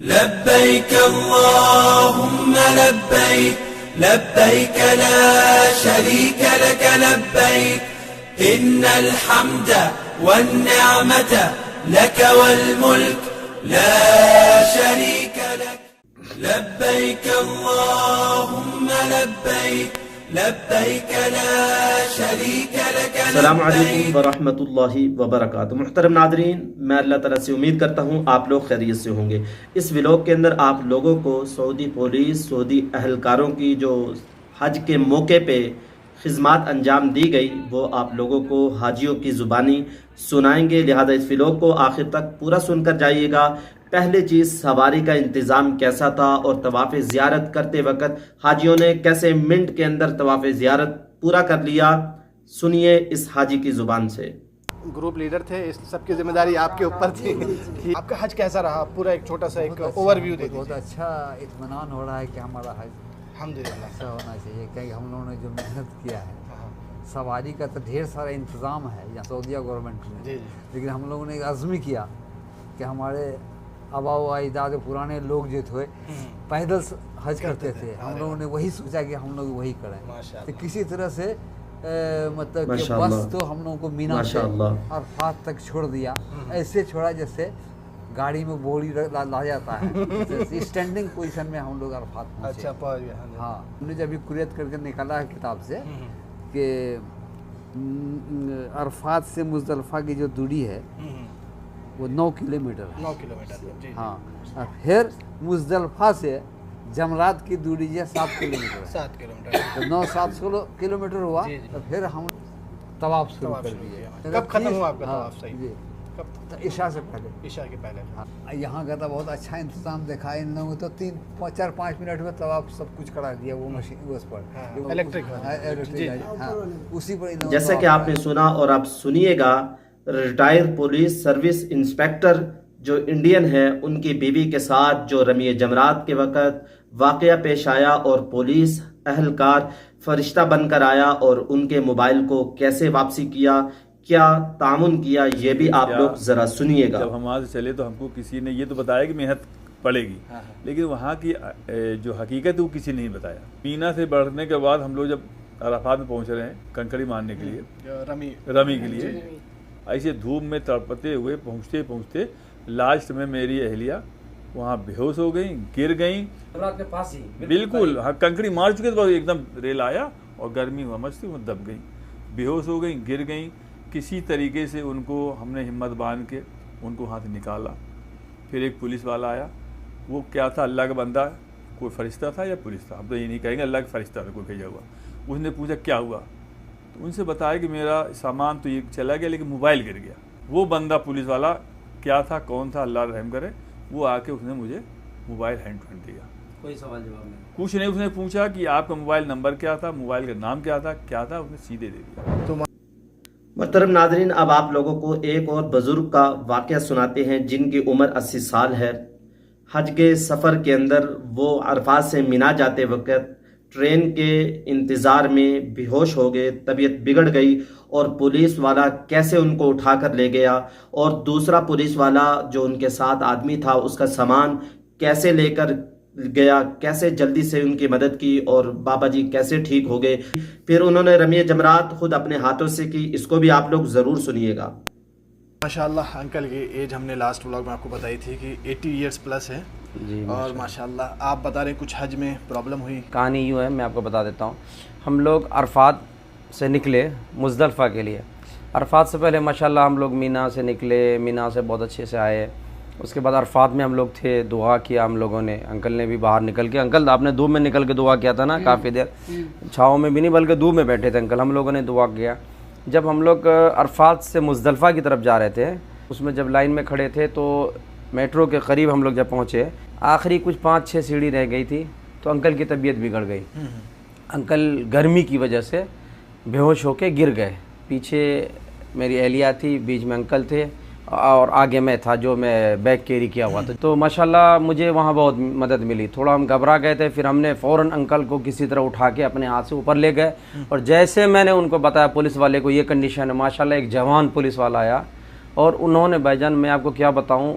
لبيك اللهم لبيك لبيك لا شريك لك لبيك إن الحمد والنعمة لك والملك لا شريك لك لبيك اللهم لبيك لبيك لا شريك لك السلام علیکم ورحمۃ اللہ وبرکاتہ۔ محترم ناظرین، میں اللہ تعالیٰ سے امید کرتا ہوں آپ لوگ خیریت سے ہوں گے۔ اس ولاگ کے اندر آپ لوگوں کو سعودی پولیس، سعودی اہلکاروں کی جو حج کے موقع پہ خدمات انجام دی گئی وہ آپ لوگوں کو حاجیوں کی زبانی سنائیں گے، لہذا اس ولاگ کو آخر تک پورا سن کر جائیے گا۔ پہلی چیز، سواری کا انتظام کیسا تھا اور طواف زیارت کرتے وقت حاجیوں نے کیسے منٹ کے اندر طواف زیارت پورا کر لیا، سنیے اس حاجی کی زبان سے۔ گروپ لیڈر تھے، اس سب کی ذمہ داری آپ کے اوپر تھی۔ آپ کا حج کیسا رہا؟ پورا ایک چھوٹا سا ایک اوور ویو دے دیجیے۔ بہت اچھا اطمینان ہو رہا ہے کہ ہمارا حج الحمدللہ ایسا ہونا چاہیے، کہ ہم لوگوں نے جو محنت کیا ہے، سواری کا تو ڈھیر سارا انتظام ہے یہاں سعودیہ گورنمنٹ میں، لیکن ہم لوگوں نے ایک عزم کیا کہ ہمارے آبا و اجداد پرانے لوگ جو تھے پیدل حج کرتے تھے، ہم لوگوں نے وہی سوچا کہ ہم لوگ وہی کریں۔ تو کسی طرح سے مطلب کہ بس تو ہم لوگوں کو مینا سے عرفات تک چھوڑ دیا، ایسے چھوڑا جیسے گاڑی میں بوری لا جاتا ہے، اسٹینڈنگ پوزیشن میں ہم لوگ عرفات پہنچے۔ ہاں، ہم نے جب کریت کر کے نکالا ہے کتاب سے کہ عرفات سے مزدلفہ کی جو دوری ہے وہ 9 کلومیٹر ہے۔ 9 کلومیٹر، ہاں، پھر مزدلفہ سے جمرات کی دوری جو 7 کلومیٹر ہے۔ 7 کلومیٹر، تو 9-7 کلومیٹر ہوا، تو پھر ہم طواف شروع کر دیے۔ کب ختم ہوا آپ کا طواف؟ صحیح تو عشاء سے پہلے، عشاء کے پہلے۔ یہاں کا تو بہت اچھا انتظام دیکھا ان لوگوں تو 4-5 منٹ میں طواف سب کچھ کرا دیا، وہ مشین اس پر الیکٹرک، ہاں، اسی پر۔ جیسا کہ آپ نے سنا اور آپ سنیے گا، ریٹائر پولیس سروس انسپیکٹر جو انڈین ہے، ان کی بیوی کے ساتھ جو رمی جمرات کے وقت واقعہ پیش آیا اور پولیس اہلکار فرشتہ بن کر آیا اور ان کے موبائل کو کیسے واپسی کیا، کیا تعاون کیا، یہ بھی آپ لوگ ذرا سنیے گا۔ جب ہم وہاں سے چلے تو ہم کو کسی نے یہ تو بتایا کہ محنت پڑے گی، لیکن وہاں کی جو حقیقت ہے وہ کسی نے نہیں بتایا۔ مینا سے بڑھنے کے بعد ہم لوگ جب عرفات میں پہنچ رہے ہیں کنکڑی مارنے کے لیے، رمی کے لیے، ایسے دھوپ میں تڑپتے ہوئے پہنچتے لاسٹ میں میری اہلیہ وہاں بے ہوش ہو گئیں، گر گئیں بالکل۔ ہاں، کنکڑی مار چکے تو ایک دم ریل آیا اور گرمی ہوا مچتی، وہ دب گئیں، بے ہوش ہو گئیں، گر گئیں۔ کسی طریقے سے ان کو ہم نے ہمت باندھ کے ان کو ہاتھ نکالا۔ پھر ایک پولیس والا آیا، وہ کیا تھا، اللہ کا بندہ، کوئی فرشتہ تھا یا پولیس تھا، ہم تو یہ نہیں کہیں گے، اللہ کا فرشتہ تھا کوئی بھیجا ہوا۔ اس نے پوچھا کیا ہوا، تو ان سے بتایا کہ میرا سامان تو یہ چلا گیا لیکن موبائل گر گیا۔ وہ بندہ پولیس والا کیا تھا، کون تھا، اللہ رحم کرے، وہ آ کے اس نے مجھے موبائل ہینڈ کر دیا۔ کوئی سوال جواب نہیں، کچھ نہیں۔ اس نے پوچھا کہ آپ کا موبائل نمبر کیا تھا، موبائل کا نام کیا تھا، اس نے سیدھے دے دیا۔ محترم ناظرین، اب آپ لوگوں کو ایک اور بزرگ کا واقعہ سناتے ہیں جن کی عمر 80 سال ہے۔ حج کے سفر کے اندر وہ عرفات سے مینا جاتے وقت ٹرین کے انتظار میں بے ہوش ہو گئے، طبیعت بگڑ گئی اور پولیس والا کیسے ان کو اٹھا کر لے گیا، اور دوسرا پولیس والا جو ان کے ساتھ آدمی تھا اس کا سامان کیسے لے کر گیا، کیسے جلدی سے ان کی مدد کی اور بابا جی کیسے ٹھیک ہو گئے۔ پھر انہوں نے رمی جمرات خود اپنے ہاتھوں سے کی، اس کو بھی آپ لوگ ضرور سنیے گا۔ ماشاءاللہ انکل کی ایج ہم نے لاسٹ ولاگ میں آپ کو بتائی تھی کہ 80 ایئرس پلس ہے، اور ماشاءاللہ آپ بتا رہے ہیں کچھ حج میں پرابلم ہوئی۔ کہانی یوں ہے، میں آپ کو بتا دیتا ہوں۔ ہم لوگ عرفات سے نکلے مزدلفہ کے لیے۔ عرفات سے پہلے ماشاءاللہ ہم لوگ مینا سے نکلے، مینا سے بہت اچھے سے آئے۔ اس کے بعد عرفات میں ہم لوگ تھے، دعا کیا ہم لوگوں نے، انکل نے بھی باہر نکل کے، انکل آپ نے دھوپ میں نکل کے دعا کیا تھا نا، کافی دیر چھاؤں میں بھی نہیں بلکہ دھوپ میں بیٹھے تھے انکل، ہم لوگوں نے دعا کیا۔ جب ہم لوگ عرفات سے مزدلفہ کی طرف جا رہے تھے، اس میں جب لائن میں کھڑے تھے تو میٹرو کے قریب ہم لوگ جب پہنچے، آخری کچھ 5-6 سیڑھی رہ گئی تھی تو انکل کی طبیعت بگڑ گئی۔ انکل گرمی کی وجہ سے بے ہوش ہو کے گر گئے۔ پیچھے میری اہلیہ تھی، بیچ میں انکل تھے اور آگے میں تھا جو میں بیگ کیری کیا ہوا تھا۔ تو ماشاءاللہ مجھے وہاں بہت مدد ملی، تھوڑا ہم گھبرا گئے تھے، پھر ہم نے فوراً انکل کو کسی طرح اٹھا کے اپنے ہاتھ سے اوپر لے گئے، اور جیسے میں نے ان کو بتایا پولیس والے کو یہ کنڈیشن ہے، ماشاءاللہ ایک جوان پولیس والا آیا، اور انہوں نے بھائی جان میں آپ کو کیا بتاؤں،